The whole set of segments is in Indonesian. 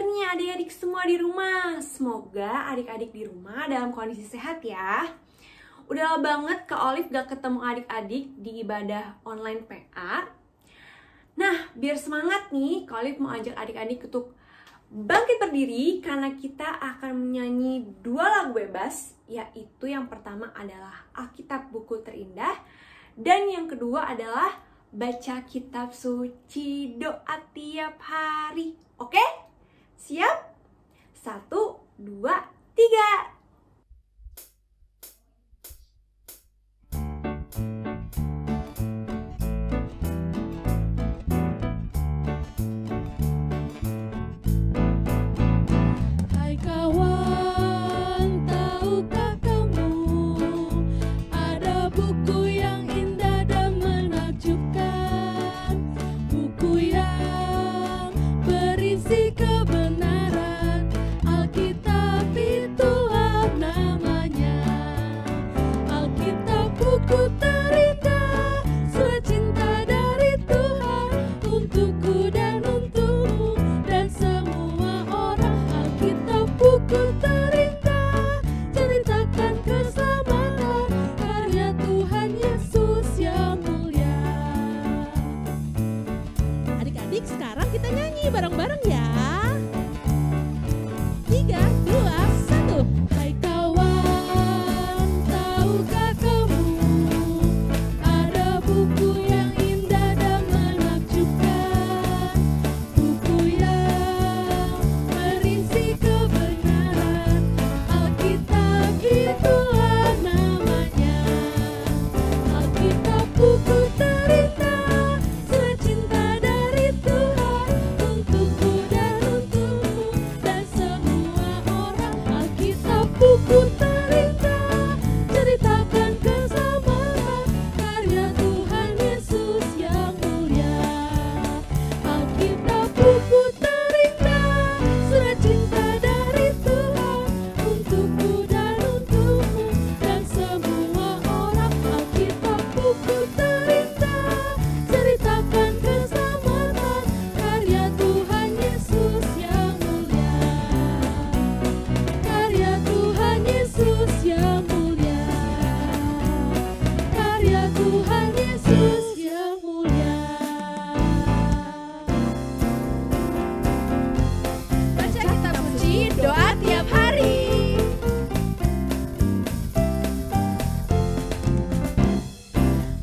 kabarnya adik-adik semua di rumah? Semoga adik-adik di rumah dalam kondisi sehat ya. Udah lama banget Kak Olive gak ketemu adik-adik di ibadah online PA. Nah, biar semangat nih, Kak Olive mau ajak adik-adik untuk bangkit berdiri karena kita akan menyanyi 2 lagu bebas, yaitu yang pertama adalah Alkitab Buku Terindah dan yang kedua adalah baca kitab suci, doa tiap hari. Oke? Siap? 1, 2, 3. Hai kawan, tahukah kamu ada buku yang indah dan menakjubkan, buku yang berisi kebenaran, Alkitab itulah namanya. Alkitab buku terindah, surat cinta dari Tuhan untukku dan untukmu dan semua orang. Alkitab buku terindah, ceritakan keselamatan karya Tuhan Yesus yang mulia. Adik-adik, sekarang kita nyanyi bareng-bareng ya. 3, 2, 1. Hai kawan, tahukah kamu ada buku yang indah dan menakjubkan, buku yang berisi kebenaran, Alkitab itulah namanya. Alkitab buku terindah, surat cinta dari Tuhan untukku dan untukmu dan semua orang. Alkitab buku terindah, ceritakan keselamatan karya Tuhan Yesus yang mulia. Alkitab buku terindah, surat cinta dari Tuhan untukku dan untukmu dan semua orang. Alkitab buku terindah, ceritakan keselamatan karya Tuhan Yesus yang mulia. Karya Tuhan Yesus yang mulia. Karya Tuhan Yesus yang mulia. Baca kitab suci, doa tiap hari.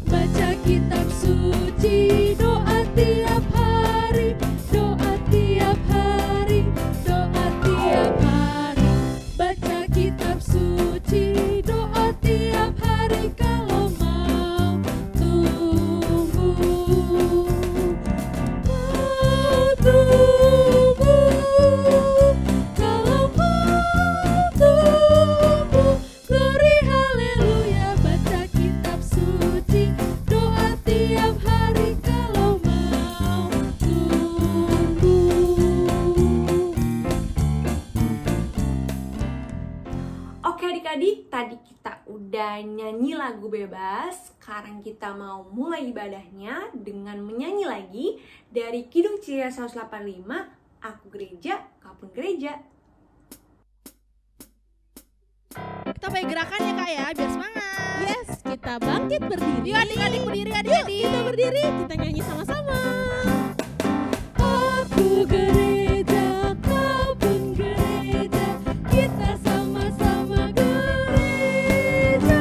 Baca kitab suci, doa tiap hari, doa tiap hari, doa tiap hari. Baca kitab suci, doa tiap hari kalau mau tumbuh. Mau tumbuh, kalau mau tumbuh. Glory haleluya, baca kitab suci, doa tiap hari kalau mau tumbuh. Oke adik-adik, tadi kita udah nyanyi lagu bebas. Sekarang kita mau mulai ibadahnya dengan menyanyi lagi dari Kidung Ceria 185, Aku Gereja, Kau Pun Gereja. Kita pakai gerakan ya kak ya, biar semangat. Yes, kita bangkit berdiri. Yuk adik-adik berdiri adik-adik. Kita berdiri, kita nyanyi sama-sama. Aku gereja, kau pun gereja, kita sama-sama gereja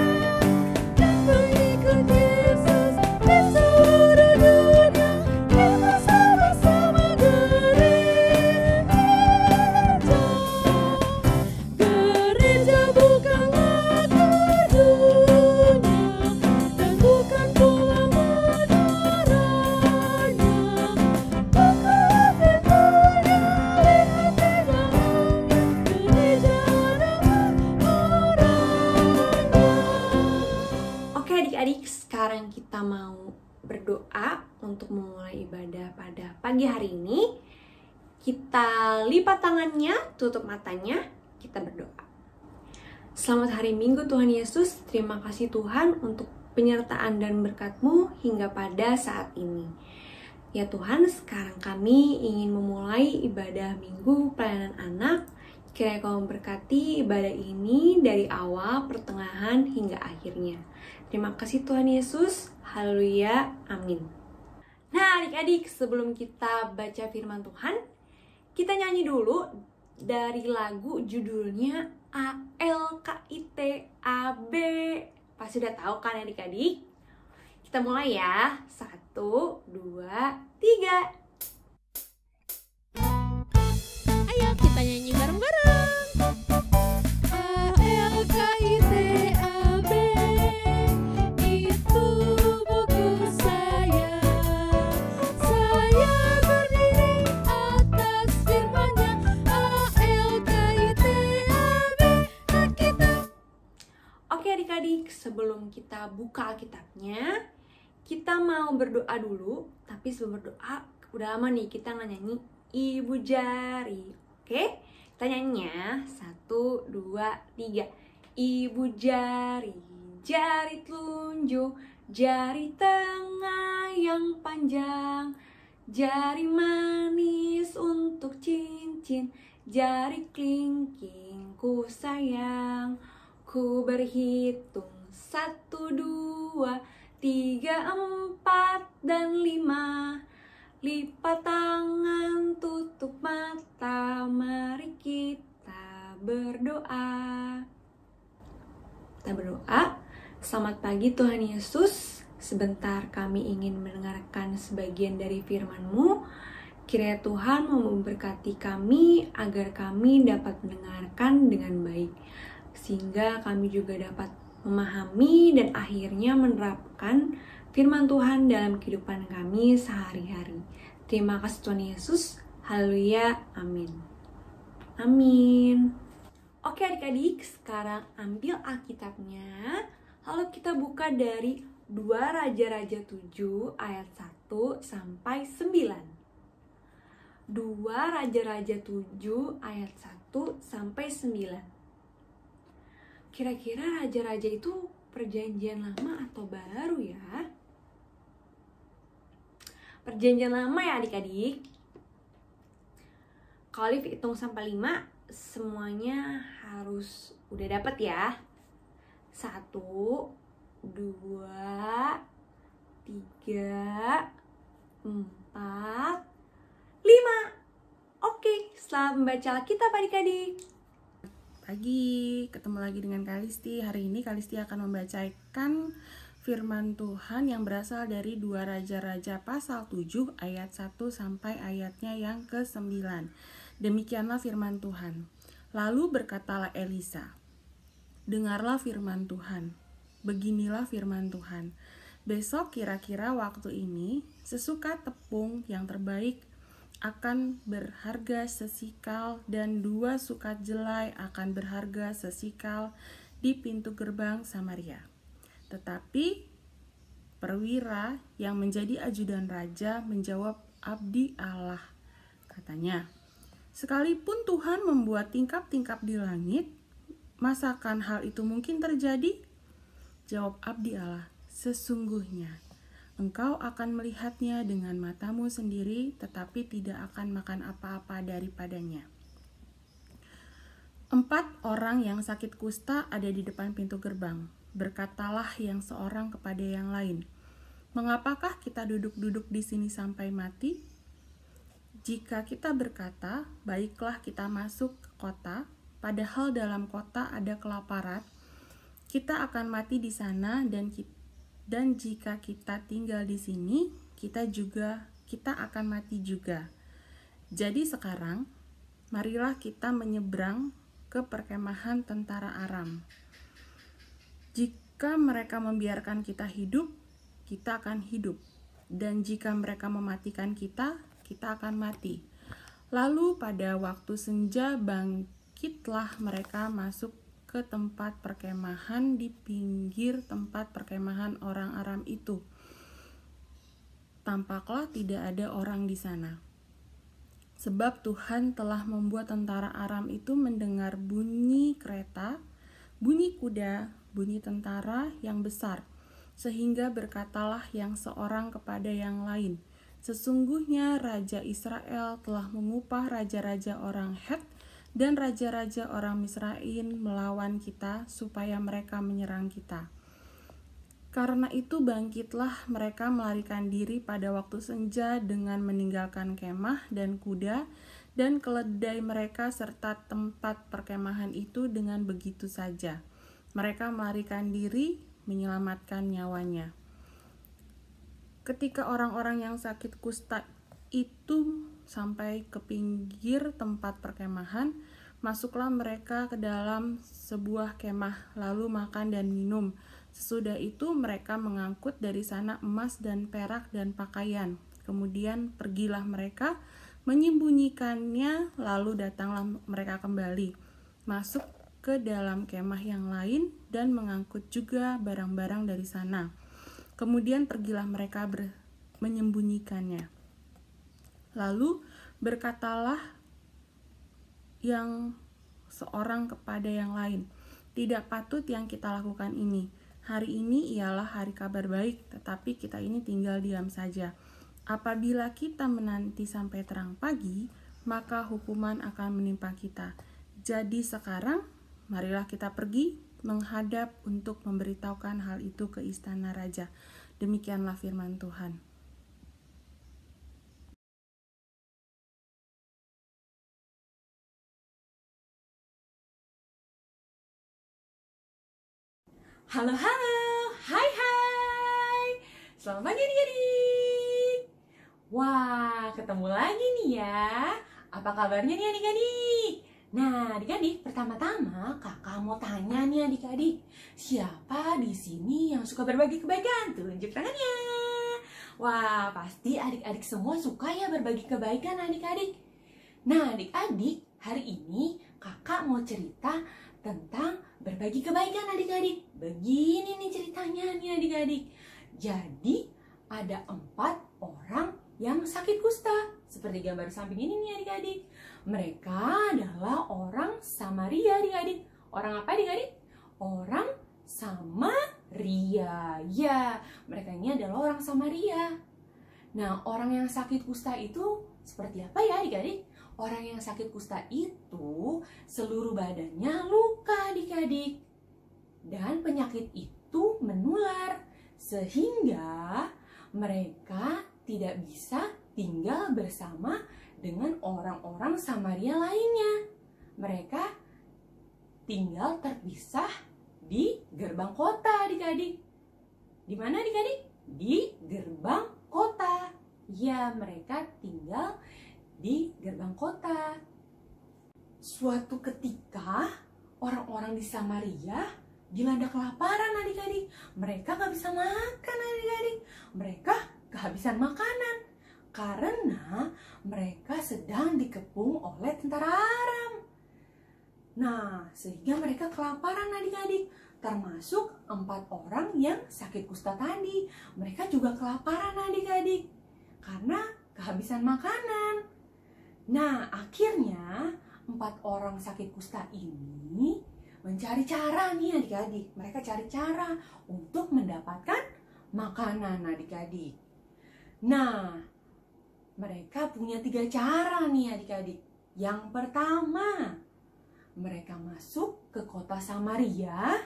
dan mengikut Yesus di seluruh dunia. Kita sama-sama gereja. Gereja bukanlah gedungnya dan bukan pula menoranya, bukanlah pintunya, lihat di dalamnya, gereja dengan orangnya. Oke adik-adik, sekarang kita mau berdoa untuk memulai ibadah pada pagi hari ini. Kita lipat tangannya, tutup matanya, kita berdoa. Selamat hari Minggu Tuhan Yesus, terima kasih Tuhan untuk penyertaan dan berkat-Mu hingga pada saat ini. Ya Tuhan, sekarang kami ingin memulai ibadah minggu pelayanan anak. Kiranya Kau memberkati ibadah ini dari awal, pertengahan, hingga akhirnya. Terima kasih Tuhan Yesus. Haleluya. Amin. Nah adik-adik, sebelum kita baca firman Tuhan, kita nyanyi dulu dari lagu judulnya ALKITAB. Pasti udah tahu kan adik-adik? Kita mulai ya. 1, 2, 3. Ayo kita nyanyi bareng-bareng. ALKITAB, itu buku saya. Saya berdiri atas firman-Nya. ALKITAB, kita. Oke adik-adik, sebelum kita buka Alkitabnya, kita mau berdoa dulu. Tapi sebelum berdoa, udah lama nih kita nggak nyanyi Ibu Jari. Oke, kita nyanyinya 1, 2, 3. Ibu jari, jari telunjuk, jari tengah yang panjang, jari manis untuk cincin, jari kelingking ku sayang. Ku berhitung 1, 2, 3, 4, dan 5. Lipat tangan, tutup mata, mari kita berdoa. Kita berdoa. Selamat pagi Tuhan Yesus. Sebentar kami ingin mendengarkan sebagian dari firman-Mu. Kiranya Tuhan mau memberkati kami agar kami dapat mendengarkan dengan baik, sehingga kami juga dapat memahami dan akhirnya menerapkan firman Tuhan dalam kehidupan kami sehari-hari. Terima kasih Tuhan Yesus. Haleluya. Amin. Amin. Oke adik-adik, sekarang ambil Alkitabnya. Lalu kita buka dari 2 Raja-Raja 7 ayat 1 sampai 9. 2 Raja-Raja 7 ayat 1 sampai 9. Kira-kira raja-raja itu perjanjian lama atau baru ya? Perjanjian lama ya adik-adik. Kalau hitung sampai 5, semuanya harus udah dapet ya. 1, 2, 3, 4, 5. Oke, selamat membaca Alkitab adik-adik. Pagi, ketemu lagi dengan Kalisti. Hari ini Kalisti akan membacakan firman Tuhan yang berasal dari 2 Raja-Raja pasal 7 ayat 1 sampai ayatnya yang ke-9. Demikianlah firman Tuhan. Lalu berkatalah Elisa, dengarlah firman Tuhan. Beginilah firman Tuhan. Besok kira-kira waktu ini, sesukat tepung yang terbaik akan berharga sesikal dan 2 sukat jelai akan berharga sesikal di pintu gerbang Samaria. Tetapi perwira yang menjadi ajudan raja menjawab, abdi Allah. Katanya, sekalipun Tuhan membuat tingkap-tingkap di langit, masakan hal itu mungkin terjadi? Jawab abdi Allah, sesungguhnya engkau akan melihatnya dengan matamu sendiri, tetapi tidak akan makan apa-apa daripadanya. 4 orang yang sakit kusta ada di depan pintu gerbang. Berkatalah yang seorang kepada yang lain, mengapakah kita duduk-duduk di sini sampai mati? Jika kita berkata, baiklah kita masuk ke kota, padahal dalam kota ada kelaparan, kita akan mati di sana, dan jika kita tinggal di sini, kita akan mati juga. Jadi sekarang, marilah kita menyeberang ke perkemahan tentara Aram. Jika mereka membiarkan kita hidup, kita akan hidup. Dan jika mereka mematikan kita, kita akan mati. Lalu pada waktu senja bangkitlah mereka masuk ke tempat perkemahan di pinggir tempat perkemahan orang Aram itu. Tampaklah tidak ada orang di sana. Sebab Tuhan telah membuat tentara Aram itu mendengar bunyi kereta, bunyi kuda, bunyi tentara yang besar, sehingga berkatalah yang seorang kepada yang lain, Sesungguhnya Raja Israel telah mengupah raja-raja orang Het dan raja-raja orang Misraim melawan kita supaya mereka menyerang kita. Karena itu bangkitlah mereka melarikan diri pada waktu senja dengan meninggalkan kemah dan kuda dan keledai mereka serta tempat perkemahan itu dengan begitu saja. Mereka melarikan diri menyelamatkan nyawanya. Ketika orang-orang yang sakit kusta itu sampai ke pinggir tempat perkemahan, masuklah mereka ke dalam sebuah kemah, lalu makan dan minum. Sesudah itu mereka mengangkut dari sana emas dan perak dan pakaian. Kemudian pergilah mereka menyembunyikannya, lalu datanglah mereka kembali, masuk ke dalam kemah yang lain dan mengangkut juga barang-barang dari sana. Kemudian pergilah mereka menyembunyikannya. Lalu berkatalah yang seorang kepada yang lain, "Tidak patut yang kita lakukan ini. Hari ini ialah hari kabar baik, tetapi kita ini tinggal diam saja. Apabila kita menanti sampai terang pagi, maka hukuman akan menimpa kita. Jadi sekarang, marilah kita pergi menghadap untuk memberitahukan hal itu ke istana raja." Demikianlah firman Tuhan. Halo, hai. Selamat pagi adik-adik. Wah, ketemu lagi nih ya. Apa kabarnya nih adik-adik? Nah, adik-adik, pertama-tama kakak mau tanya nih adik-adik, siapa di sini yang suka berbagi kebaikan? Tunjuk tangannya. Wah, pasti adik-adik semua suka ya berbagi kebaikan adik-adik. Nah, adik-adik, hari ini kakak mau cerita tentang berbagi kebaikan adik-adik. Begini nih ceritanya nih adik-adik. Jadi, ada 4 orang yang sakit kusta. Seperti gambar samping ini nih adik-adik. Mereka adalah orang Samaria adik-adik. Orang apa adik-adik? Orang Samaria. Ya, mereka ini adalah orang Samaria. Nah, orang yang sakit kusta itu seperti apa ya adik-adik? Orang yang sakit kusta itu seluruh badannya luka adik-adik. Dan penyakit itu menular. Sehingga mereka tidak bisa tinggal bersama dengan orang-orang Samaria lainnya. Mereka tinggal terpisah di gerbang kota adik-adik. Di mana adik-adik? Di gerbang kota. Ya, mereka tinggal di gerbang kota. Suatu ketika orang-orang di Samaria dilanda kelaparan adik-adik. Mereka gak bisa makan adik-adik. Mereka kehabisan makanan karena mereka sedang dikepung oleh tentara Aram. Nah, sehingga mereka kelaparan adik-adik. Termasuk 4 orang yang sakit kusta tadi. Mereka juga kelaparan adik-adik karena kehabisan makanan. Nah, akhirnya 4 orang sakit kusta ini mencari cara nih adik-adik. Mereka cari cara untuk mendapatkan makanan adik-adik. Nah, mereka punya 3 cara nih adik-adik. Yang pertama, mereka masuk ke kota Samaria,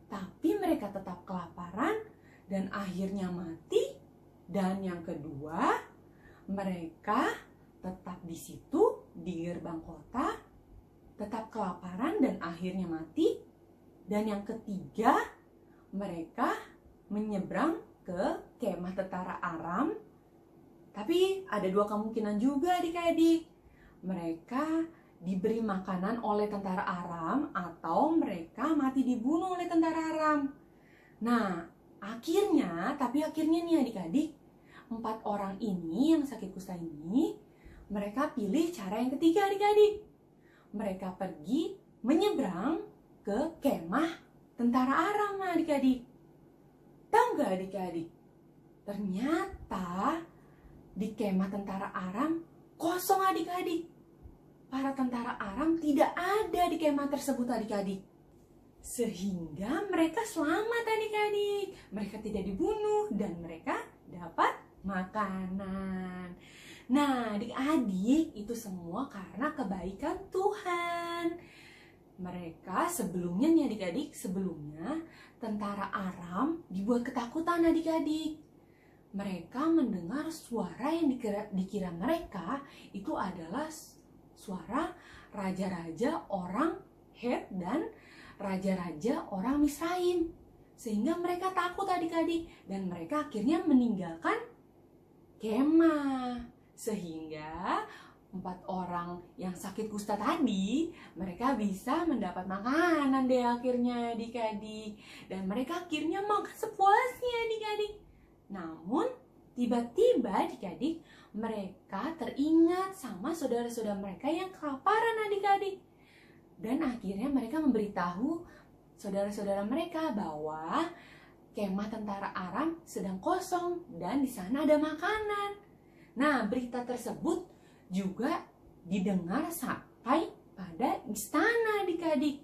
tapi mereka tetap kelaparan dan akhirnya mati. Dan yang kedua, mereka tetap di situ di gerbang kota, tetap kelaparan dan akhirnya mati. Dan yang ketiga, mereka menyeberang ke kemah tentara Aram. Tapi ada 2 kemungkinan juga adik-adik. Mereka diberi makanan oleh tentara Aram atau mereka mati dibunuh oleh tentara Aram. Nah, akhirnya nih adik-adik, 4 orang ini yang sakit kusta ini, mereka pilih cara yang ketiga adik-adik. Mereka pergi menyeberang ke kemah tentara Aram adik-adik. Tahu nggak adik-adik? Ternyata di kemah tentara Aram kosong adik-adik. Para tentara Aram tidak ada di kemah tersebut adik-adik. Sehingga mereka selamat adik-adik. Mereka tidak dibunuh dan mereka dapat makanan. Nah, adik-adik, itu semua karena kebaikan Tuhan. Mereka sebelumnya nih adik-adik, sebelumnya tentara Aram dibuat ketakutan adik-adik. Mereka mendengar suara yang dikira mereka itu adalah suara raja-raja orang Het dan raja-raja orang Misraim. Sehingga mereka takut adik-adik dan mereka akhirnya meninggalkan kemah. Sehingga 4 orang yang sakit kusta tadi, mereka bisa mendapat makanan deh akhirnya adik-adik. Dan mereka akhirnya makan sepuasnya adik-adik. Namun tiba-tiba adik-adik mereka teringat sama saudara-saudara mereka yang kelaparan adik-adik. Dan akhirnya mereka memberitahu saudara-saudara mereka bahwa kemah tentara Aram sedang kosong dan di sana ada makanan. Nah, berita tersebut juga didengar sampai pada istana adik-adik.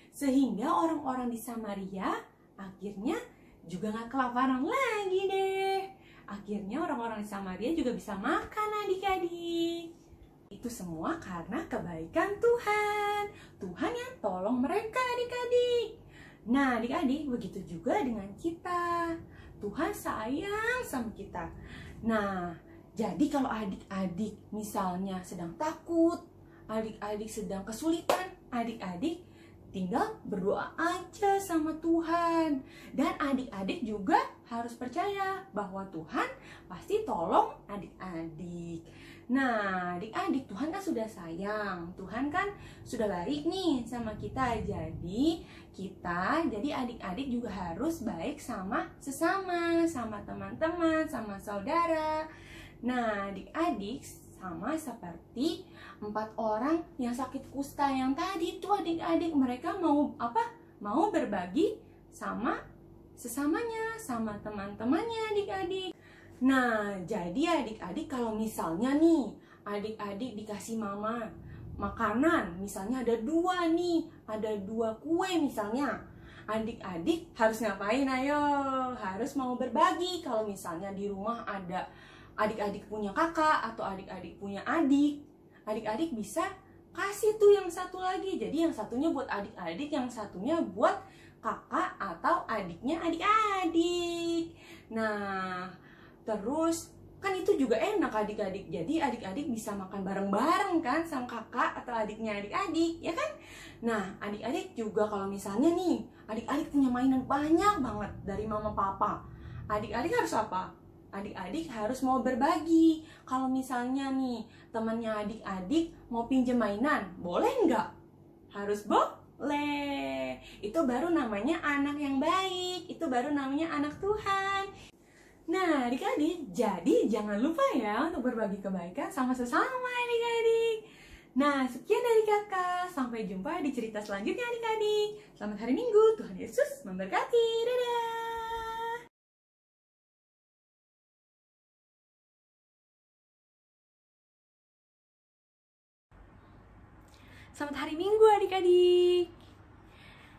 Sehingga orang-orang di Samaria akhirnya juga gak kelaparan lagi deh. Akhirnya orang-orang di Samaria juga bisa makan adik-adik. Itu semua karena kebaikan Tuhan. Tuhan yang tolong mereka adik-adik. Nah adik-adik, begitu juga dengan kita. Tuhan sayang sama kita. Nah, jadi kalau adik-adik misalnya sedang takut, adik-adik sedang kesulitan, adik-adik tinggal berdoa aja sama Tuhan. Dan adik-adik juga harus percaya bahwa Tuhan pasti tolong adik-adik. Nah, adik-adik, Tuhan kan sudah sayang, Tuhan kan sudah baik nih sama kita. Jadi adik-adik juga harus baik sama sesama, sama teman-teman, sama saudara. Nah, adik-adik sama seperti 4 orang yang sakit kusta yang tadi itu adik-adik, mereka mau apa? Mau berbagi sama sesamanya, sama teman-temannya adik-adik. Nah, jadi adik-adik kalau misalnya nih, adik-adik dikasih mama makanan, misalnya ada 2 nih, ada 2 kue misalnya. Adik-adik harus ngapain? Ayo, harus mau berbagi. Kalau misalnya di rumah ada adik-adik punya kakak atau adik-adik punya adik, adik-adik bisa kasih tuh yang satu lagi. Jadi yang satunya buat adik-adik, yang satunya buat kakak atau adiknya adik-adik. Nah, terus kan itu juga enak adik-adik. Jadi adik-adik bisa makan bareng-bareng kan sama kakak atau adiknya adik-adik, ya kan? Nah, adik-adik juga kalau misalnya nih, adik-adik punya mainan banyak banget dari mama papa. Adik-adik harus apa? Adik-adik harus mau berbagi. Kalau misalnya nih temannya adik-adik mau pinjam mainan, boleh nggak? Harus boleh. Itu baru namanya anak yang baik. Itu baru namanya anak Tuhan. Nah adik-adik, jadi jangan lupa ya untuk berbagi kebaikan sama sesama adik-adik. Nah sekian dari kakak. Sampai jumpa di cerita selanjutnya adik-adik. Selamat hari Minggu. Tuhan Yesus memberkati. Dadah. Selamat hari Minggu adik-adik.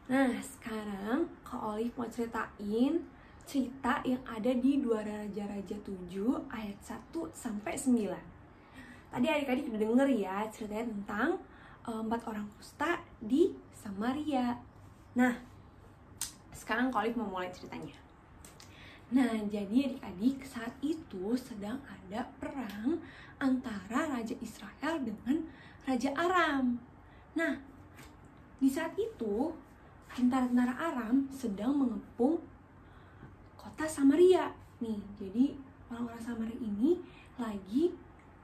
Nah sekarang Kak Olive mau ceritain cerita yang ada di 2 Raja-Raja 7 ayat 1 sampai 9. Tadi adik-adik udah denger ya ceritanya tentang 4 orang kusta di Samaria. Nah sekarang Kak Olive mau mulai ceritanya. Nah jadi adik-adik, saat itu sedang ada perang antara Raja Israel dengan Raja Aram. Nah, di saat itu tentara-tentara Aram sedang mengepung kota Samaria. Nih, jadi orang-orang Samaria ini lagi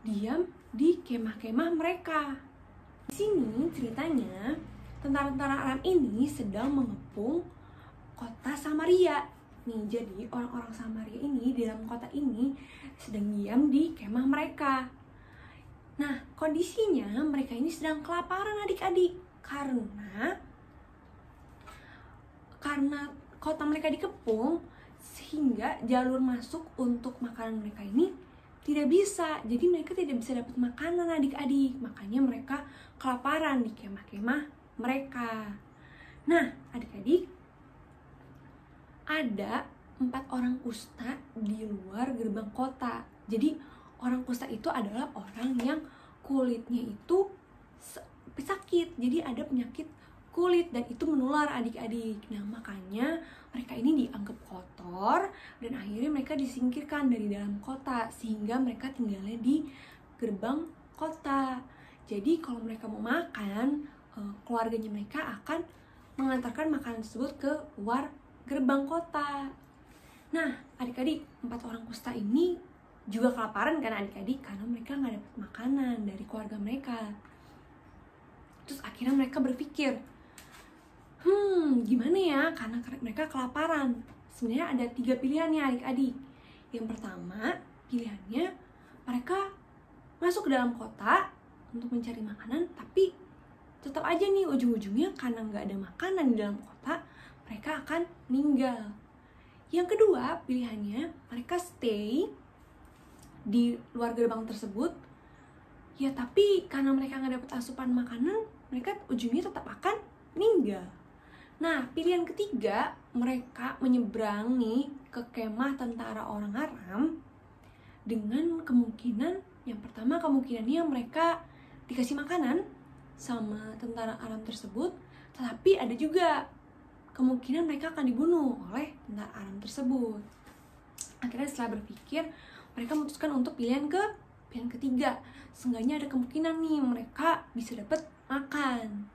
diam di kemah-kemah mereka. Di sini ceritanya tentara-tentara Aram ini sedang mengepung kota Samaria. Nih, jadi orang-orang Samaria ini di dalam kota ini sedang diam di kemah mereka. Nah, kondisinya mereka ini sedang kelaparan adik-adik karena kota mereka dikepung sehingga jalur masuk untuk makanan mereka ini tidak bisa. Jadi mereka tidak bisa dapat makanan adik-adik. Makanya mereka kelaparan di kemah-kemah mereka. Nah, adik-adik, ada 4 orang kusta di luar gerbang kota. Jadi orang kusta itu adalah orang yang kulitnya itu sakit, jadi ada penyakit kulit dan itu menular adik-adik. Nah makanya mereka ini dianggap kotor dan akhirnya mereka disingkirkan dari dalam kota sehingga mereka tinggalnya di gerbang kota. Jadi kalau mereka mau makan, keluarganya mereka akan mengantarkan makanan tersebut ke luar gerbang kota. Nah adik-adik, 4 orang kusta ini juga kelaparan kan adik-adik, karena mereka nggak dapat makanan dari keluarga mereka. Terus akhirnya mereka berpikir, gimana ya, karena mereka kelaparan. Sebenarnya ada 3 pilihan ya adik-adik. Yang pertama, pilihannya mereka masuk ke dalam kota untuk mencari makanan, tapi tetap aja nih ujung-ujungnya karena nggak ada makanan di dalam kota, mereka akan meninggal. Yang kedua, pilihannya mereka stay di luar gerbang tersebut, ya tapi karena mereka nggak dapat asupan makanan, mereka ujungnya tetap akan meninggal. Nah, pilihan ketiga, mereka menyeberang nih ke kemah tentara orang Aram dengan kemungkinan, yang pertama kemungkinannya mereka dikasih makanan sama tentara Aram tersebut, tetapi ada juga kemungkinan mereka akan dibunuh oleh tentara Aram tersebut. Akhirnya setelah berpikir, mereka memutuskan untuk pilihan ketiga. Seenggaknya ada kemungkinan nih mereka bisa dapat makan.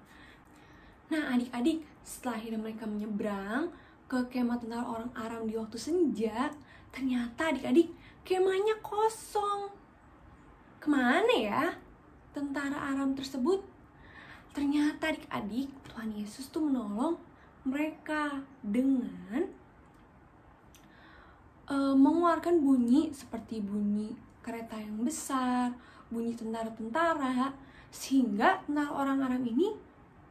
Nah adik-adik, setelah akhirnya mereka menyeberang ke kemah tentara orang Aram di waktu senja, ternyata adik-adik kemahnya kosong. Kemana ya tentara Aram tersebut? Ternyata adik-adik, Tuhan Yesus tuh menolong mereka dengan mengeluarkan bunyi seperti bunyi kereta yang besar, bunyi tentara-tentara, sehingga tentara orang Aram ini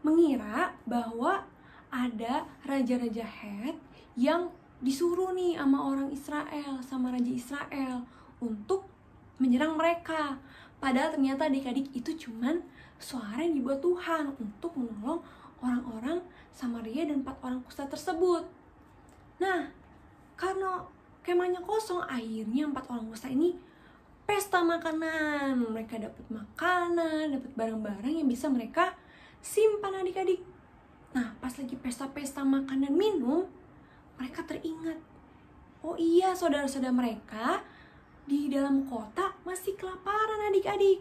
mengira bahwa ada raja-raja Het yang disuruh nih sama orang Israel, sama raja Israel untuk menyerang mereka. Padahal ternyata adik-adik itu cuman suara yang dibuat Tuhan untuk menolong orang-orang Samaria dan 4 orang kusta tersebut. Nah, karena kemahnya kosong, akhirnya 4 orang kusta ini pesta makanan. Mereka dapat makanan, dapat barang-barang yang bisa mereka simpan adik-adik. Nah, pas lagi pesta-pesta makan dan minum, mereka teringat, oh iya, saudara-saudara mereka di dalam kota masih kelaparan adik-adik.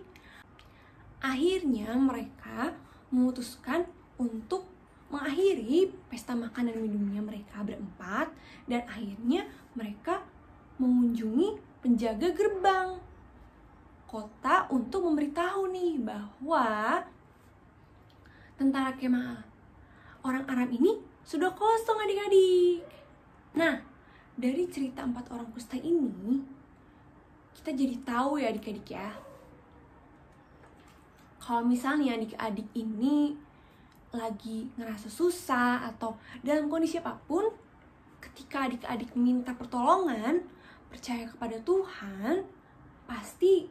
Akhirnya mereka memutuskan untuk mengakhiri pesta makan dan minumnya mereka berempat, dan akhirnya mereka mengunjungi penjaga gerbang kota untuk memberitahu nih bahwa tentara kemah orang Aram ini sudah kosong adik-adik. Nah, dari cerita 4 orang kusta ini kita jadi tahu ya adik-adik ya, kalau misalnya adik-adik ini lagi ngerasa susah atau dalam kondisi apapun, ketika adik-adik minta pertolongan, percaya kepada Tuhan, pasti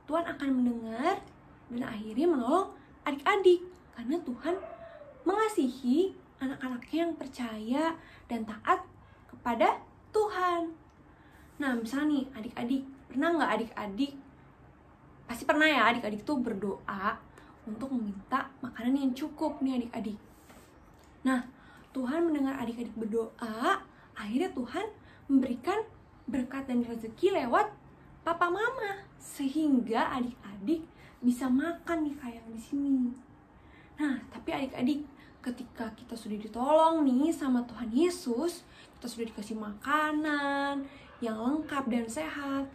Tuhan akan mendengar dan akhirnya menolong adik-adik, karena Tuhan mengasihi anak-anaknya yang percaya dan taat kepada Tuhan. Nah, misalnya nih adik-adik, pernah nggak adik-adik, pasti pernah ya adik-adik tuh berdoa untuk meminta makanan yang cukup nih adik-adik. Nah, Tuhan mendengar adik-adik berdoa, akhirnya Tuhan memberikan berkat dan rezeki lewat papa mama, sehingga adik-adik bisa makan nih kayak di sini. Nah, tapi adik-adik, ketika kita sudah ditolong nih sama Tuhan Yesus, kita sudah dikasih makanan yang lengkap dan sehat,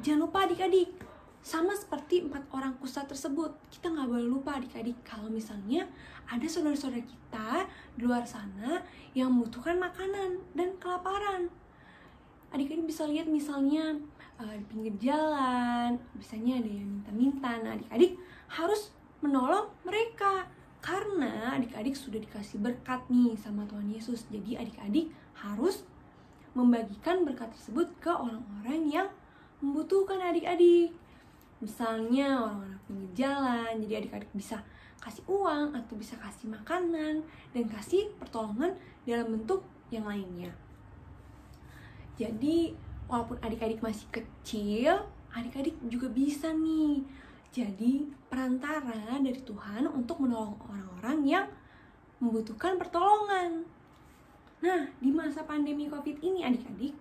jangan lupa adik-adik, sama seperti 4 orang kusta tersebut, kita nggak boleh lupa adik-adik kalau misalnya ada saudara-saudara kita di luar sana yang membutuhkan makanan dan kelaparan. Adik-adik bisa lihat misalnya di pinggir jalan, biasanya ada yang minta-minta. Nah, adik-adik harus menolong mereka karena adik-adik sudah dikasih berkat nih sama Tuhan Yesus. Jadi adik-adik harus membagikan berkat tersebut ke orang-orang yang membutuhkan adik-adik. Misalnya orang-orang pinggir jalan, jadi adik-adik bisa kasih uang atau bisa kasih makanan dan kasih pertolongan dalam bentuk yang lainnya. Jadi walaupun adik-adik masih kecil, adik-adik juga bisa nih jadi perantara dari Tuhan untuk menolong orang-orang yang membutuhkan pertolongan. Nah, di masa pandemi COVID ini adik-adik,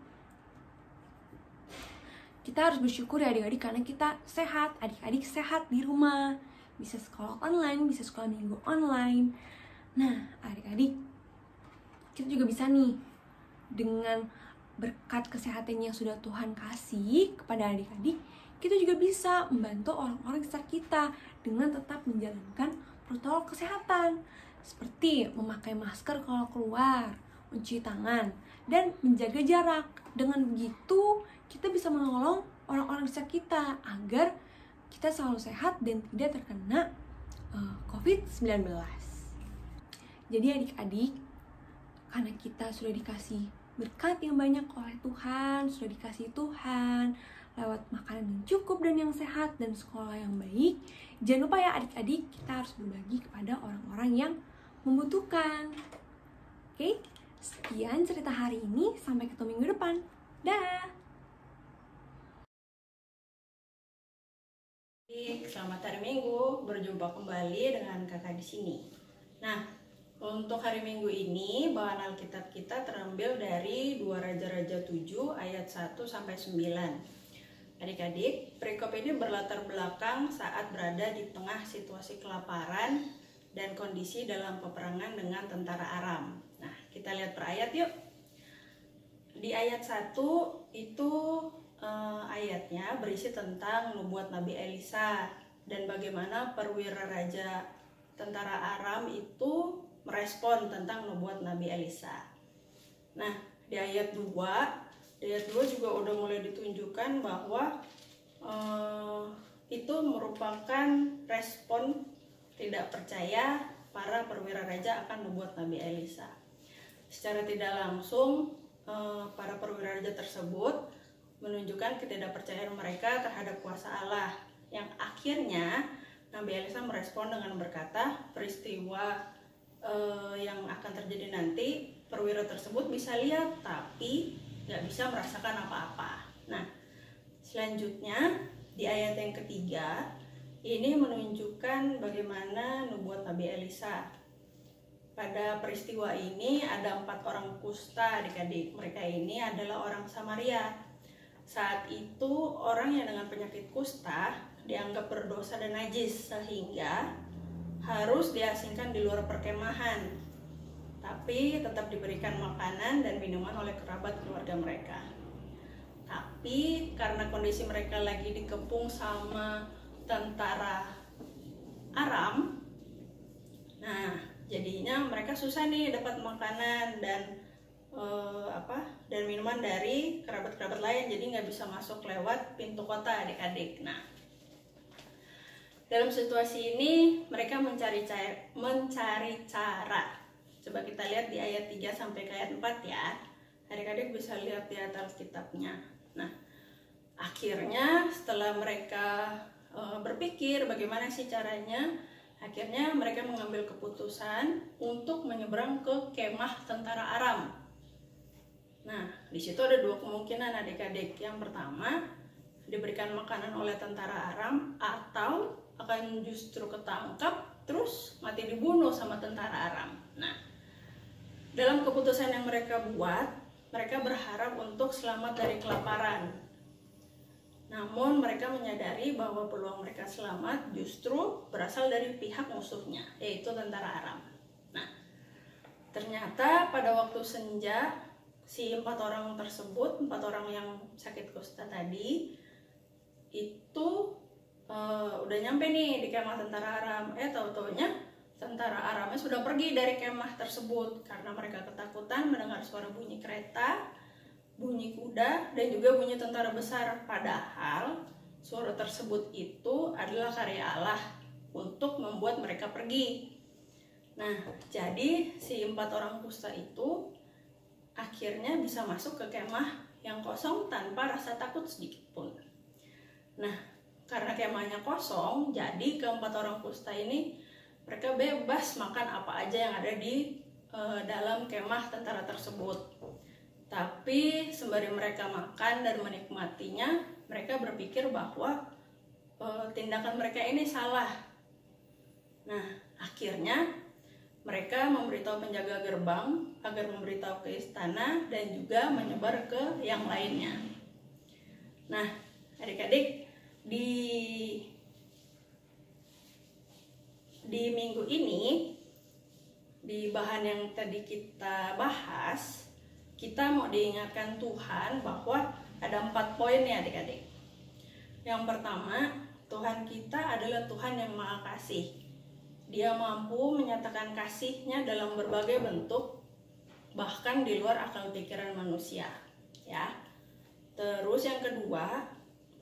kita harus bersyukur ya adik-adik karena kita sehat, adik-adik sehat di rumah, bisa sekolah online, bisa sekolah minggu online. Nah, adik-adik, kita juga bisa nih dengan berkat kesehatan yang sudah Tuhan kasih kepada adik-adik, kita juga bisa membantu orang-orang sekitar kita dengan tetap menjalankan protokol kesehatan seperti memakai masker kalau keluar, mencuci tangan, dan menjaga jarak. Dengan begitu, kita bisa menolong orang-orang sekitar kita agar kita selalu sehat dan tidak terkena COVID-19. Jadi adik-adik, karena kita sudah dikasih berkat yang banyak oleh Tuhan, sudah dikasih Tuhan lewat makanan yang cukup dan yang sehat dan sekolah yang baik, jangan lupa ya adik-adik, kita harus berbagi kepada orang-orang yang membutuhkan. Oke, sekian cerita hari ini, sampai ketemu minggu depan. Dah. Selamat hari Minggu, berjumpa kembali dengan kakak di sini. Nah, untuk hari Minggu ini bawaan Alkitab kita terambil dari 2 Raja-Raja 7 ayat 1 sampai 9. Adik-adik, perikop ini berlatar belakang saat berada di tengah situasi kelaparan dan kondisi dalam peperangan dengan tentara Aram. Nah, kita lihat per ayat yuk. Di ayat 1 itu ayatnya berisi tentang nubuat Nabi Elisa dan bagaimana perwira raja tentara Aram itu merespon tentang nubuat Nabi Elisa. Nah, di ayat 2 juga udah mulai ditunjukkan bahwa itu merupakan respon tidak percaya para perwira raja akan nubuat Nabi Elisa. Secara tidak langsung para perwira raja tersebut menunjukkan ketidakpercayaan mereka terhadap kuasa Allah, yang akhirnya Nabi Elisa merespon dengan berkata, peristiwa yang akan terjadi nanti perwira tersebut bisa lihat tapi nggak bisa merasakan apa-apa. Nah, selanjutnya di ayat yang ketiga ini menunjukkan bagaimana nubuat Nabi Elisa. Pada peristiwa ini ada 4 orang kusta adik-adik. Mereka ini adalah orang Samaria. Saat itu orang yang dengan penyakit kusta dianggap berdosa dan najis sehingga harus diasingkan di luar perkemahan, tapi tetap diberikan makanan dan minuman oleh kerabat keluarga mereka. Tapi karena kondisi mereka lagi dikepung sama tentara Aram, nah jadinya mereka susah nih dapat makanan dan dan minuman dari kerabat-kerabat lain, jadi nggak bisa masuk lewat pintu kota adik-adik. Nah, dalam situasi ini mereka mencari cara. Coba kita lihat di ayat 3 sampai ke ayat 4 ya. Adik-adik bisa lihat di atas kitabnya. Nah, akhirnya setelah mereka berpikir bagaimana sih caranya, akhirnya mereka mengambil keputusan untuk menyeberang ke kemah tentara Aram. Nah, di situ ada 2 kemungkinan adik-adik. Yang pertama, diberikan makanan oleh tentara Aram, atau akan justru ketangkap terus mati dibunuh sama tentara Aram. Nah, dalam keputusan yang mereka buat, mereka berharap untuk selamat dari kelaparan. Namun mereka menyadari bahwa peluang mereka selamat justru berasal dari pihak musuhnya, yaitu tentara Aram. Nah, ternyata pada waktu senja, si 4 orang tersebut, 4 orang yang sakit kusta tadi, itu udah nyampe nih di kemah tentara Aram. Tahu-taunya tentara Aramnya sudah pergi dari kemah tersebut karena mereka ketakutan mendengar suara bunyi kereta, bunyi kuda, dan juga bunyi tentara besar. Padahal suara tersebut itu adalah karya Allah untuk membuat mereka pergi. Nah, jadi si 4 orang kusta itu akhirnya bisa masuk ke kemah yang kosong tanpa rasa takut sedikit pun. Nah, karena kemahnya kosong, jadi ke-4 orang kusta ini mereka bebas makan apa aja yang ada di dalam kemah tentara tersebut. Tapi sembari mereka makan dan menikmatinya, mereka berpikir bahwa tindakan mereka ini salah. Nah, akhirnya mereka memberitahu penjaga gerbang agar memberitahu ke istana dan juga menyebar ke yang lainnya. Nah, adik-adik, di minggu ini, di bahan yang tadi kita bahas, kita mau diingatkan Tuhan bahwa ada 4 poin ya adik-adik. Yang pertama, Tuhan kita adalah Tuhan yang Maha Kasih. Dia mampu menyatakan kasih-Nya dalam berbagai bentuk, bahkan di luar akal pikiran manusia. Ya. Terus yang kedua,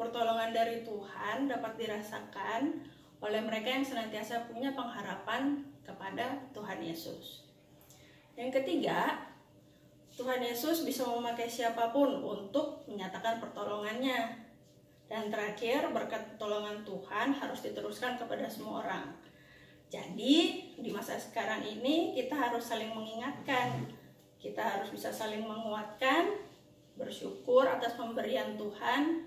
pertolongan dari Tuhan dapat dirasakan oleh mereka yang senantiasa punya pengharapan kepada Tuhan Yesus. Yang ketiga, Tuhan Yesus bisa memakai siapapun untuk menyatakan pertolongannya. Dan terakhir, berkat pertolongan Tuhan harus diteruskan kepada semua orang. Jadi, di masa sekarang ini kita harus saling mengingatkan. Kita harus bisa saling menguatkan, bersyukur atas pemberian Tuhan,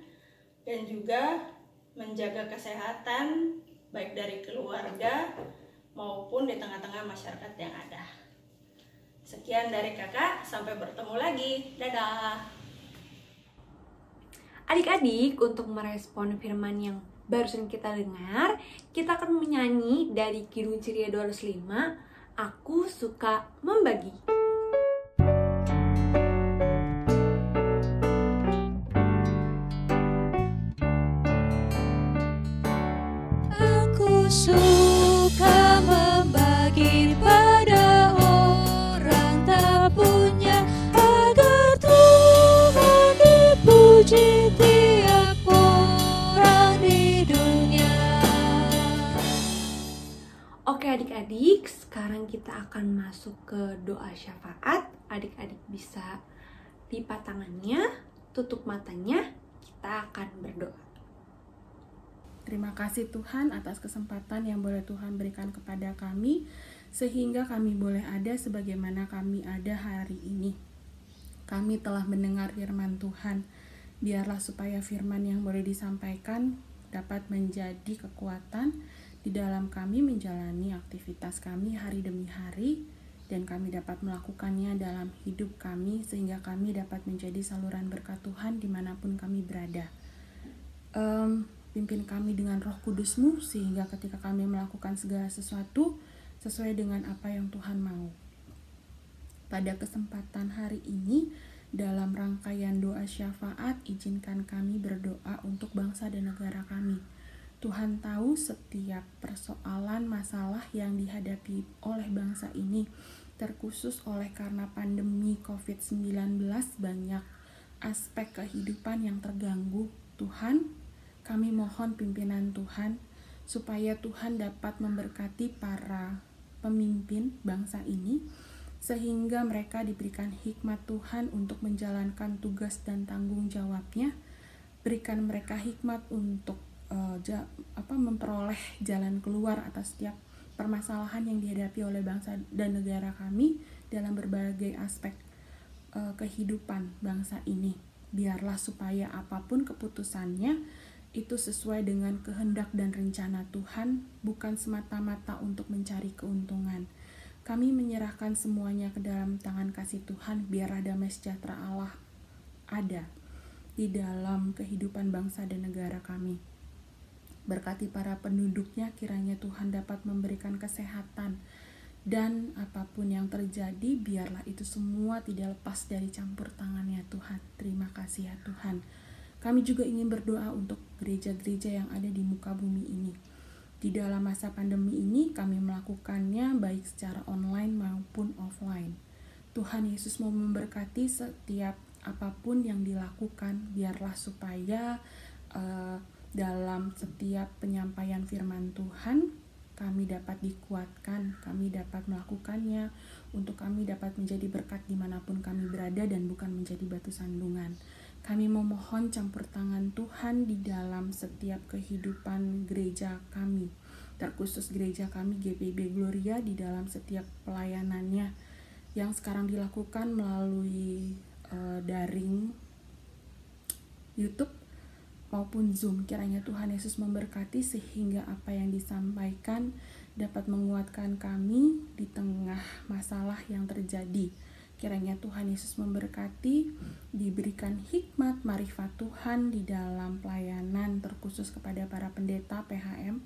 dan juga menjaga kesehatan baik dari keluarga maupun di tengah-tengah masyarakat yang ada. Sekian dari kakak, sampai bertemu lagi. Dadah. Adik-adik, untuk merespon firman yang barusan kita dengar, kita akan menyanyi dari Kidung Ceria 205, Aku Suka Membagi. Aku suka membagi pada orang tak punya, agar Tuhan dipuji tiap orang di dunia. Oke adik-adik, sekarang kita akan masuk ke doa syafaat. Adik-adik bisa lipat tangannya, tutup matanya, kita akan berdoa. Terima kasih Tuhan atas kesempatan yang boleh Tuhan berikan kepada kami, sehingga kami boleh ada sebagaimana kami ada hari ini. Kami telah mendengar firman Tuhan. Biarlah supaya firman yang boleh disampaikan dapat menjadi kekuatan di dalam kami menjalani aktivitas kami hari demi hari, dan kami dapat melakukannya dalam hidup kami, sehingga kami dapat menjadi saluran berkat Tuhan dimanapun kami berada. Pimpin kami dengan Roh Kudus-Mu, sehingga ketika kami melakukan segala sesuatu sesuai dengan apa yang Tuhan mau. Pada kesempatan hari ini, dalam rangkaian doa syafaat, izinkan kami berdoa untuk bangsa dan negara kami. Tuhan tahu setiap persoalan masalah yang dihadapi oleh bangsa ini, terkhusus oleh karena pandemi COVID-19, banyak aspek kehidupan yang terganggu. Tuhan, kami mohon pimpinan Tuhan, supaya Tuhan dapat memberkati para pemimpin bangsa ini, sehingga mereka diberikan hikmat Tuhan untuk menjalankan tugas dan tanggung jawabnya. Berikan mereka hikmat untuk memperoleh jalan keluar atas setiap permasalahan yang dihadapi oleh bangsa dan negara kami dalam berbagai aspek kehidupan bangsa ini. Biarlah supaya apapun keputusannya itu sesuai dengan kehendak dan rencana Tuhan, bukan semata-mata untuk mencari keuntungan. Kami menyerahkan semuanya ke dalam tangan kasih Tuhan. Biarlah damai sejahtera Allah ada di dalam kehidupan bangsa dan negara kami. Berkati para penduduknya, kiranya Tuhan dapat memberikan kesehatan, dan apapun yang terjadi, biarlah itu semua tidak lepas dari campur tangan-Nya Tuhan. Terima kasih ya Tuhan. Kami juga ingin berdoa untuk gereja-gereja yang ada di muka bumi ini. Di dalam masa pandemi ini, kami melakukannya baik secara online maupun offline. Tuhan Yesus mau memberkati setiap apapun yang dilakukan. Biarlah supaya dalam setiap penyampaian firman Tuhan, kami dapat dikuatkan, kami dapat melakukannya, untuk kami dapat menjadi berkat dimanapun kami berada dan bukan menjadi batu sandungan. Kami memohon campur tangan Tuhan di dalam setiap kehidupan gereja kami, terkhusus gereja kami GPIB Gloria, di dalam setiap pelayanannya yang sekarang dilakukan melalui daring YouTube maupun Zoom. Kiranya Tuhan Yesus memberkati sehingga apa yang disampaikan dapat menguatkan kami di tengah masalah yang terjadi. Kiranya Tuhan Yesus memberkati, diberikan hikmat marifat Tuhan di dalam pelayanan, terkhusus kepada para pendeta PHM,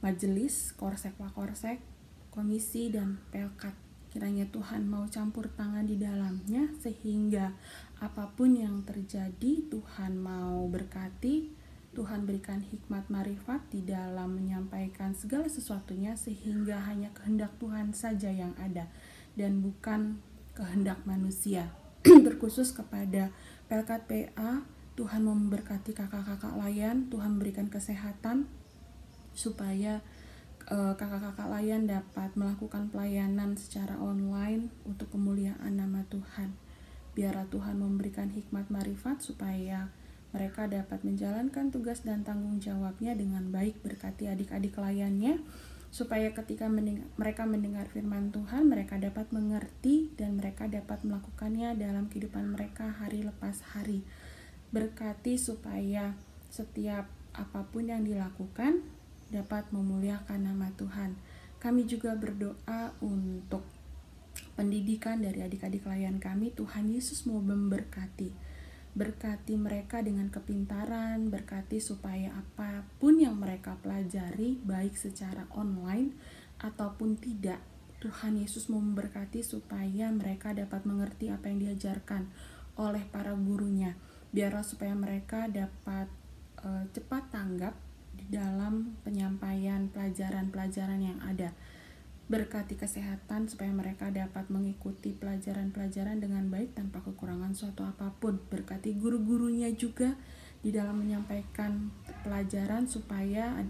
majelis, korsek-wakorsek, komisi, dan pelkat. Kiranya Tuhan mau campur tangan di dalamnya sehingga apapun yang terjadi Tuhan mau berkati, Tuhan berikan hikmat marifat di dalam menyampaikan segala sesuatunya sehingga hanya kehendak Tuhan saja yang ada dan bukan kehendak manusia. Terkhusus kepada pelkat PA, Tuhan memberkati kakak-kakak layan, Tuhan berikan kesehatan supaya kakak-kakak layan dapat melakukan pelayanan secara online untuk kemuliaan nama Tuhan. Biarlah Tuhan memberikan hikmat marifat supaya mereka dapat menjalankan tugas dan tanggung jawabnya dengan baik. Berkati adik-adik layannya supaya ketika mereka mendengar firman Tuhan, mereka dapat mengerti dan mereka dapat melakukannya dalam kehidupan mereka hari lepas hari. Berkati supaya setiap apapun yang dilakukan dapat memuliakan nama Tuhan. Kami juga berdoa untuk pendidikan dari adik-adik layan kami. Tuhan Yesus mau memberkati. Berkati mereka dengan kepintaran, berkati supaya apapun yang mereka pelajari, baik secara online ataupun tidak, Tuhan Yesus mau memberkati supaya mereka dapat mengerti apa yang diajarkan oleh para gurunya. Biarlah supaya mereka dapat cepat tanggap di dalam penyampaian pelajaran-pelajaran yang ada. Berkati kesehatan supaya mereka dapat mengikuti pelajaran-pelajaran dengan baik tanpa kekurangan suatu apapun. Berkati guru-gurunya juga di dalam menyampaikan pelajaran supaya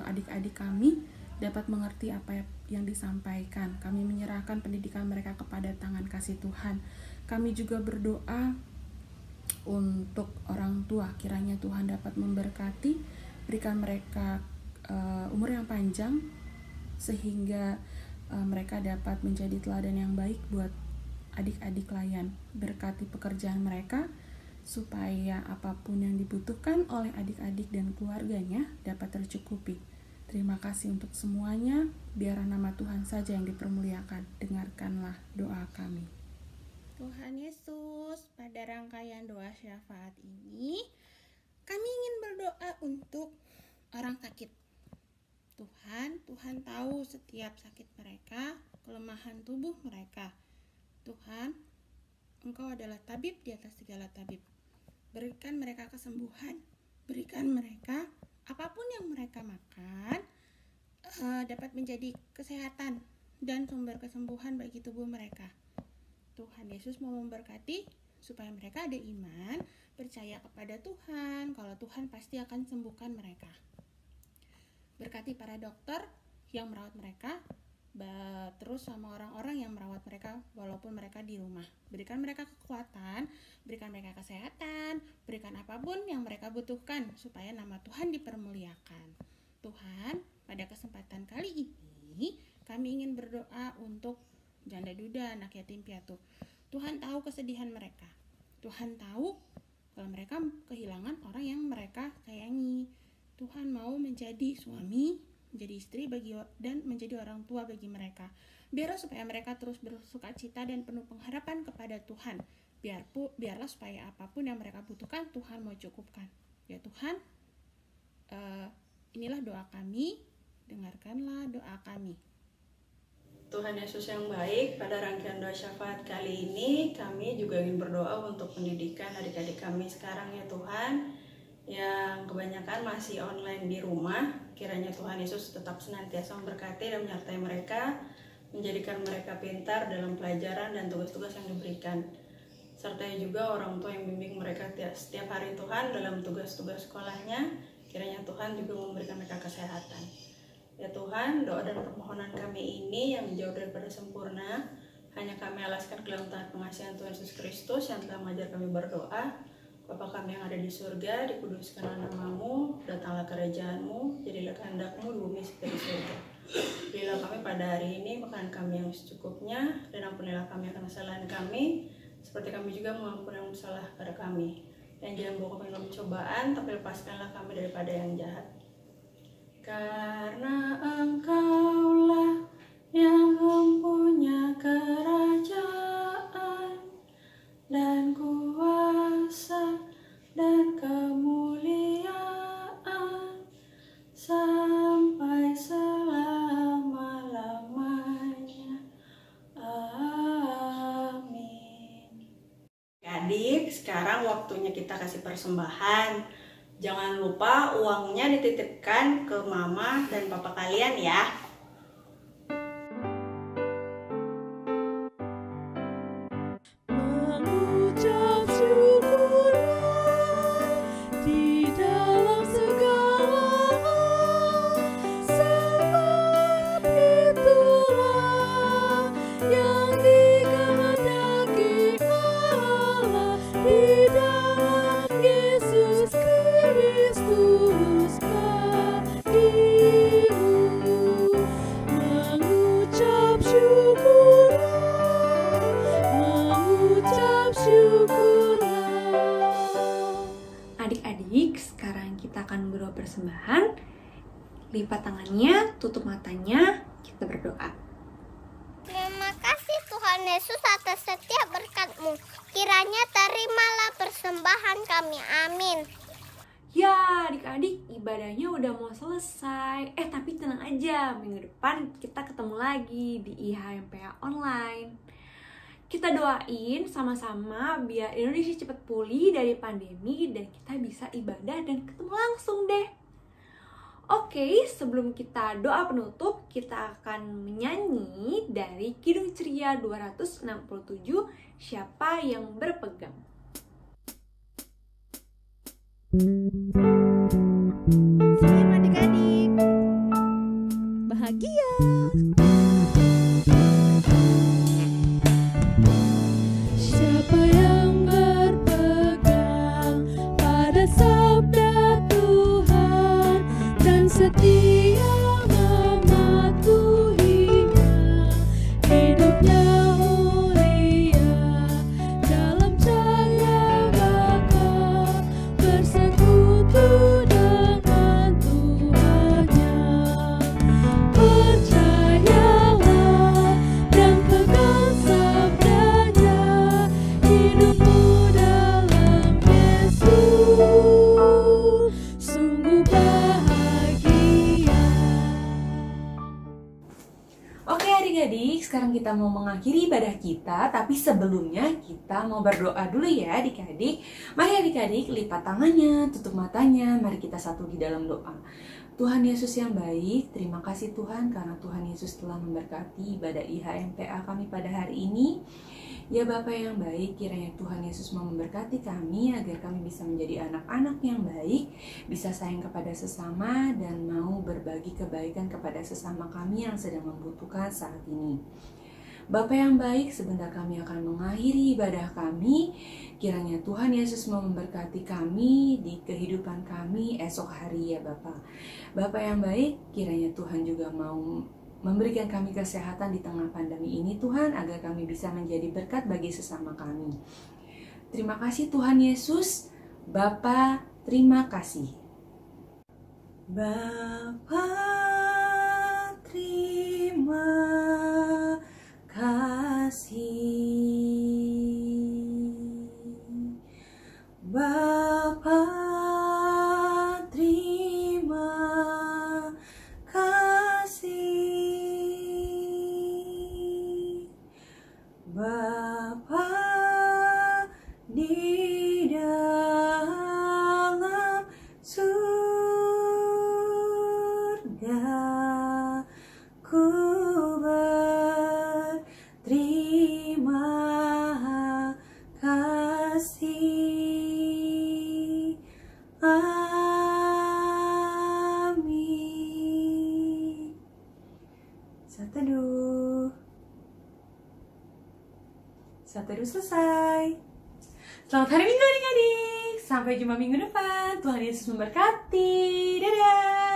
adik-adik kami dapat mengerti apa yang disampaikan. Kami menyerahkan pendidikan mereka kepada tangan kasih Tuhan. Kami juga berdoa untuk orang tua. Kiranya Tuhan dapat memberkati, berikan mereka umur yang panjang sehingga mereka dapat menjadi teladan yang baik buat adik-adik layan. Berkati pekerjaan mereka supaya apapun yang dibutuhkan oleh adik-adik dan keluarganya dapat tercukupi. Terima kasih untuk semuanya. Biar nama Tuhan saja yang dipermuliakan. Dengarkanlah doa kami. Tuhan Yesus, pada rangkaian doa syafaat ini kami ingin berdoa untuk orang sakit. Tuhan tahu setiap sakit mereka, kelemahan tubuh mereka. Tuhan, Engkau adalah tabib di atas segala tabib. Berikan mereka kesembuhan, berikan mereka apapun yang mereka makan dapat menjadi kesehatan dan sumber kesembuhan bagi tubuh mereka. Tuhan Yesus mau memberkati supaya mereka ada iman, percaya kepada Tuhan, kalau Tuhan pasti akan sembuhkan mereka. Berkati para dokter yang merawat mereka, terus sama orang-orang yang merawat mereka walaupun mereka di rumah. Berikan mereka kekuatan, berikan mereka kesehatan, berikan apapun yang mereka butuhkan supaya nama Tuhan dipermuliakan. Tuhan, pada kesempatan kali ini kami ingin berdoa untuk janda duda, anak yatim piatu. Tuhan tahu kesedihan mereka. Tuhan tahu kalau mereka kehilangan orang yang mereka sayangi. Tuhan mau menjadi suami, menjadi istri dan menjadi orang tua bagi mereka. Biarlah supaya mereka terus bersukacita dan penuh pengharapan kepada Tuhan. Biarlah supaya apapun yang mereka butuhkan Tuhan mau cukupkan. Ya Tuhan, inilah doa kami, dengarkanlah doa kami. Tuhan Yesus yang baik, pada rangkaian doa syafaat kali ini kami juga ingin berdoa untuk pendidikan adik-adik kami sekarang ya Tuhan, yang kebanyakan masih online di rumah. Kiranya Tuhan Yesus tetap senantiasa memberkati dan menyertai mereka, menjadikan mereka pintar dalam pelajaran dan tugas-tugas yang diberikan. Serta juga orang tua yang bimbing mereka setiap hari Tuhan dalam tugas-tugas sekolahnya. Kiranya Tuhan juga memberikan mereka kesehatan. Ya Tuhan, doa dan permohonan kami ini yang jauh daripada sempurna, hanya kami alaskan ke dalam tangan pengasihan Tuhan Yesus Kristus yang telah mengajar kami berdoa. Bapa kami yang ada di surga, dikuduskanlah nama-Mu, datanglah kerajaan-Mu, jadilah kehendak-Mu di bumi seperti di surga. Berilah kami pada hari ini makanan kami yang secukupnya, dan ampunilah kami akan kesalahan kami, seperti kami juga mengampuni yang bersalah pada kami. Dan jangan bawa kami dalam cobaan, tapi lepaskanlah kami daripada yang jahat. Karena Engkaulah yang mempunyai kerajaan dan kuasa dan kemuliaan sampai selama-lamanya. Amin. Adik, sekarang waktunya kita kasih persembahan. Jangan lupa uangnya dititipkan ke mama dan papa kalian ya. Mengucap syukurlah di dalam segala hal, sebab itulah yang dikehendaki Allah di dalam Yesus Kristus bagimu. Mengucap syukurlah, mengucap syukurlah. Adik-adik, sekarang kita akan berdoa persembahan. Lipat tangannya, tutup matanya, kita berdoa. Terima kasih Tuhan Yesus atas setiap berkat-Mu. Kiranya terimalah persembahan kami. Amin. Ya, adik-adik, ibadahnya udah mau selesai. Tapi tenang aja, minggu depan kita ketemu lagi di IHMPA online. Kita doain sama-sama biar Indonesia cepat pulih dari pandemi dan kita bisa ibadah dan ketemu langsung deh. Oke, sebelum kita doa penutup, kita akan menyanyi dari Kidung Ceria 267, Siapa yang Berpegang. Senyum adik-adik, bahagia. Siapa yang berpegang pada sabda Tuhan dan setia mematuhinya, hidupnya mulia dalam cahaya bakal bersekutu dengan Tuhannya. Percayalah dan pegang sabdanya, hidupmu dalam Yesus sungguh bahagia. Oke adik-adik, sekarang kita mau mengakhiri ibadah kita, tapi sebelumnya kita mau berdoa dulu ya adik-adik. Mari adik-adik lipat tangannya, tutup matanya, mari kita satu di dalam doa. Tuhan Yesus yang baik, terima kasih Tuhan karena Tuhan Yesus telah memberkati ibadah IHMPA kami pada hari ini. Ya Bapa yang baik, kiranya Tuhan Yesus mau memberkati kami agar kami bisa menjadi anak-anak yang baik, bisa sayang kepada sesama dan mau berbagi kebaikan kepada sesama kami yang sedang membutuhkan saat ini. Bapa yang baik, sebentar kami akan mengakhiri ibadah kami. Kiranya Tuhan Yesus mau memberkati kami di kehidupan kami esok hari ya Bapa. Bapa yang baik, kiranya Tuhan juga mau memberikan kami kesehatan di tengah pandemi ini Tuhan, agar kami bisa menjadi berkat bagi sesama kami. Terima kasih Tuhan Yesus. Bapa, terima kasih. Bapa, terima kasih. Bapa, terima kasih. Bapa di dalam surga, ku berterima kasih. Amin. Sateduh. Sateduh selesai. Selamat hari Minggu adik-adik. Sampai jumpa minggu depan. Tuhan Yesus memberkati. Dadah.